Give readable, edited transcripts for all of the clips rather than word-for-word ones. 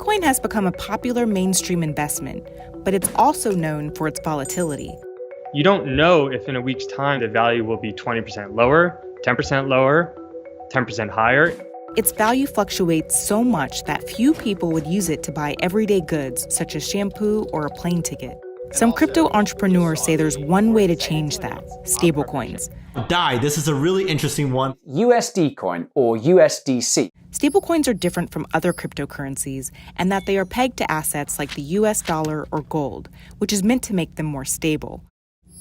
Bitcoin has become a popular mainstream investment, but it's also known for its volatility. You don't know if in a week's time the value will be 20% lower, 10% lower, 10% higher. Its value fluctuates so much that few people would use it to buy everyday goods such as shampoo or a plane ticket. Some crypto entrepreneurs say there's one way to change that: stablecoins. This is a really interesting one. USD coin or USDC. Stablecoins are different from other cryptocurrencies in that they are pegged to assets like the US dollar or gold, which is meant to make them more stable.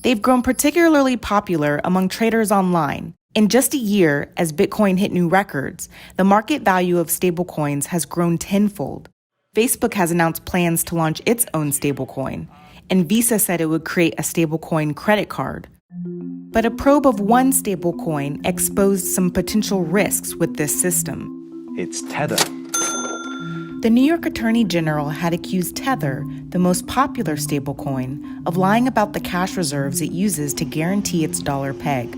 They've grown particularly popular among traders online. In just a year, as Bitcoin hit new records, the market value of stablecoins has grown tenfold. Facebook has announced plans to launch its own stablecoin, and Visa said it would create a stablecoin credit card. But a probe of one stablecoin exposed some potential risks with this system. It's Tether. The New York Attorney General had accused Tether, the most popular stablecoin, of lying about the cash reserves it uses to guarantee its dollar peg.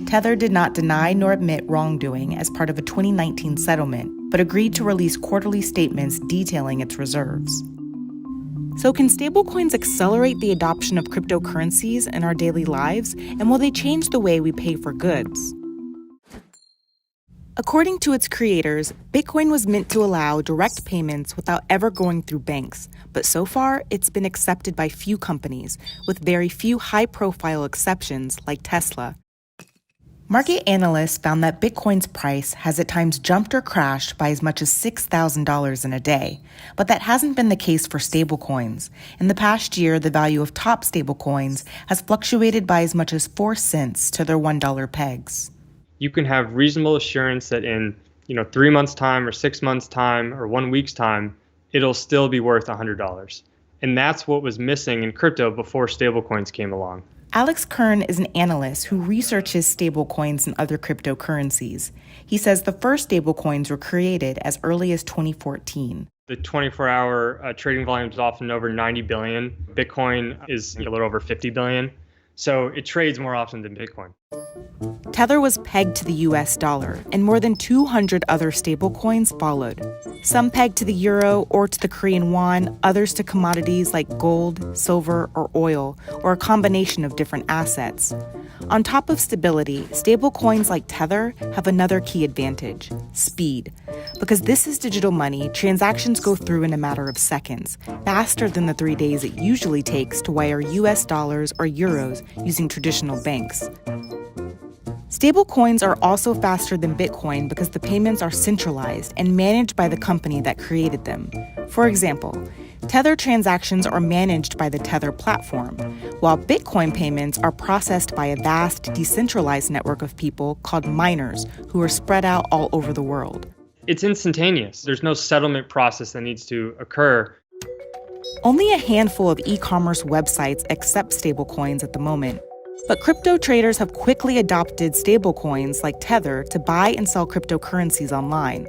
Tether did not deny nor admit wrongdoing as part of a 2019 settlement, but agreed to release quarterly statements detailing its reserves. So can stablecoins accelerate the adoption of cryptocurrencies in our daily lives, and will they change the way we pay for goods? According to its creators, Bitcoin was meant to allow direct payments without ever going through banks, but so far it's been accepted by few companies, with very few high-profile exceptions like Tesla. Market analysts found that Bitcoin's price has at times jumped or crashed by as much as $6,000 in a day, but that hasn't been the case for stablecoins. In the past year, the value of top stablecoins has fluctuated by as much as 4 cents to their $1 pegs. You can have reasonable assurance that in 3 months' time or 6 months' time or 1 week's time, it'll still be worth $100. And that's what was missing in crypto before stablecoins came along. Alex Kern is an analyst who researches stablecoins and other cryptocurrencies. He says the first stablecoins were created as early as 2014. The 24-hour trading volume is often over 90 billion. Bitcoin is a little over 50 billion. So it trades more often than Bitcoin. Tether was pegged to the US dollar, and more than 200 other stablecoins followed. Some pegged to the euro or to the Korean won, others to commodities like gold, silver, or oil, or a combination of different assets. On top of stability, stablecoins like Tether have another key advantage: speed. Because this is digital money, transactions go through in a matter of seconds, faster than the 3 days it usually takes to wire US dollars or euros using traditional banks. Stablecoins are also faster than Bitcoin because the payments are centralized and managed by the company that created them. For example, Tether transactions are managed by the Tether platform, while Bitcoin payments are processed by a vast decentralized network of people called miners who are spread out all over the world. It's instantaneous. There's no settlement process that needs to occur. Only a handful of e-commerce websites accept stablecoins at the moment. But crypto traders have quickly adopted stablecoins like Tether to buy and sell cryptocurrencies online.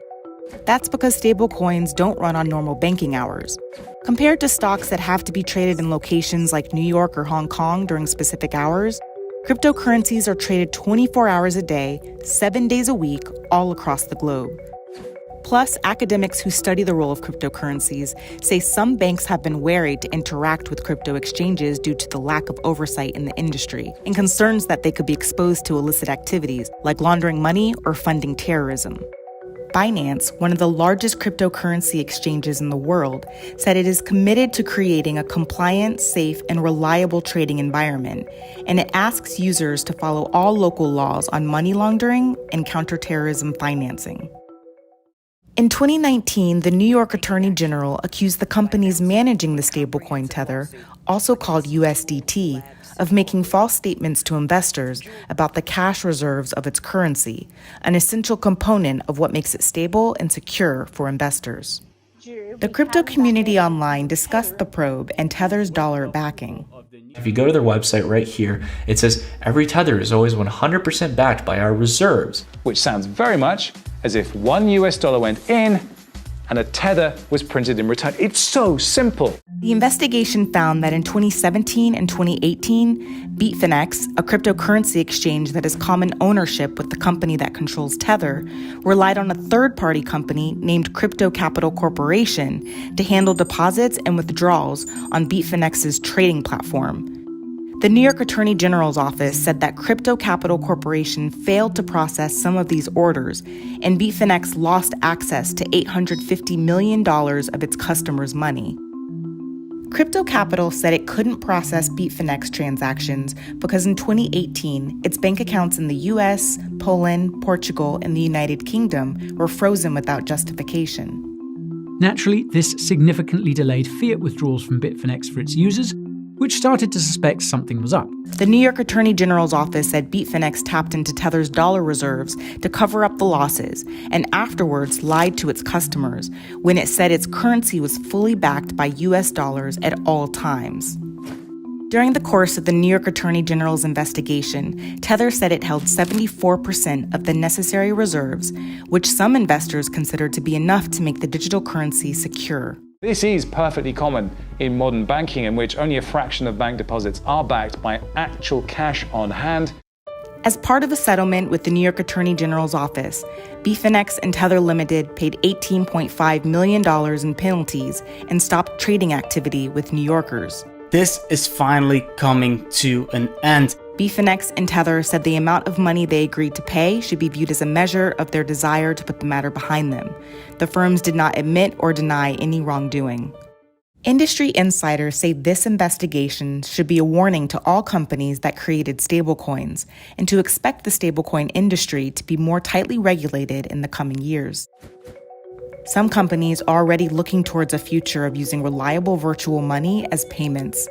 That's because stablecoins don't run on normal banking hours. Compared to stocks that have to be traded in locations like New York or Hong Kong during specific hours, cryptocurrencies are traded 24 hours a day, 7 days a week, all across the globe. Plus, academics who study the role of cryptocurrencies say some banks have been wary to interact with crypto exchanges due to the lack of oversight in the industry and concerns that they could be exposed to illicit activities like laundering money or funding terrorism. Binance, one of the largest cryptocurrency exchanges in the world, said it is committed to creating a compliant, safe, and reliable trading environment, and it asks users to follow all local laws on money laundering and counterterrorism financing. In 2019, the New York Attorney General accused the companies managing the stablecoin Tether, also called USDT, of making false statements to investors about the cash reserves of its currency, an essential component of what makes it stable and secure for investors. The crypto community online discussed the probe and Tether's dollar backing. If you go to their website right here, it says every Tether is always 100% backed by our reserves. Which sounds very much as if $1 US went in, and a tether was printed in return. It's so simple. The investigation found that in 2017 and 2018, Bitfinex, a cryptocurrency exchange that has common ownership with the company that controls Tether, relied on a third-party company named Crypto Capital Corporation to handle deposits and withdrawals on Bitfinex's trading platform. The New York Attorney General's office said that Crypto Capital Corporation failed to process some of these orders, and Bitfinex lost access to $850 million of its customers' money. Crypto Capital said it couldn't process Bitfinex transactions because in 2018, its bank accounts in the US, Poland, Portugal, and the United Kingdom were frozen without justification. Naturally, this significantly delayed fiat withdrawals from Bitfinex for its users, which started to suspect something was up. The New York Attorney General's office said Bitfinex tapped into Tether's dollar reserves to cover up the losses and afterwards lied to its customers when it said its currency was fully backed by US dollars at all times. During the course of the New York Attorney General's investigation, Tether said it held 74% of the necessary reserves, which some investors considered to be enough to make the digital currency secure. This is perfectly common in modern banking, in which only a fraction of bank deposits are backed by actual cash on hand. As part of a settlement with the New York Attorney General's office, Bitfinex and Tether Limited paid $18.5 million in penalties and stopped trading activity with New Yorkers. This is finally coming to an end. Bitfinex and Tether said the amount of money they agreed to pay should be viewed as a measure of their desire to put the matter behind them. The firms did not admit or deny any wrongdoing. Industry insiders say this investigation should be a warning to all companies that created stablecoins and to expect the stablecoin industry to be more tightly regulated in the coming years. Some companies are already looking towards a future of using reliable virtual money as payments.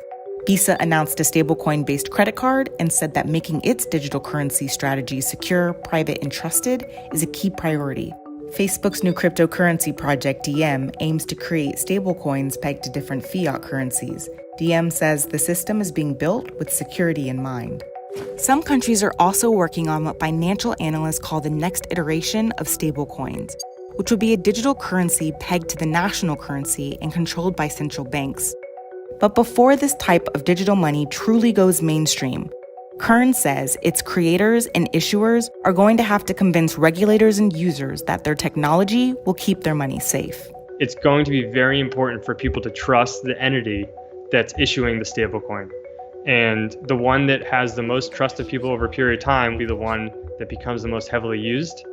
Visa announced a stablecoin-based credit card and said that making its digital currency strategy secure, private, and trusted is a key priority. Facebook's new cryptocurrency project, Diem, aims to create stablecoins pegged to different fiat currencies. Diem says the system is being built with security in mind. Some countries are also working on what financial analysts call the next iteration of stablecoins, which would be a digital currency pegged to the national currency and controlled by central banks. But before this type of digital money truly goes mainstream, Kern says its creators and issuers are going to have to convince regulators and users that their technology will keep their money safe. It's going to be very important for people to trust the entity that's issuing the stablecoin. And the one that has the most trust of people over a period of time will be the one that becomes the most heavily used.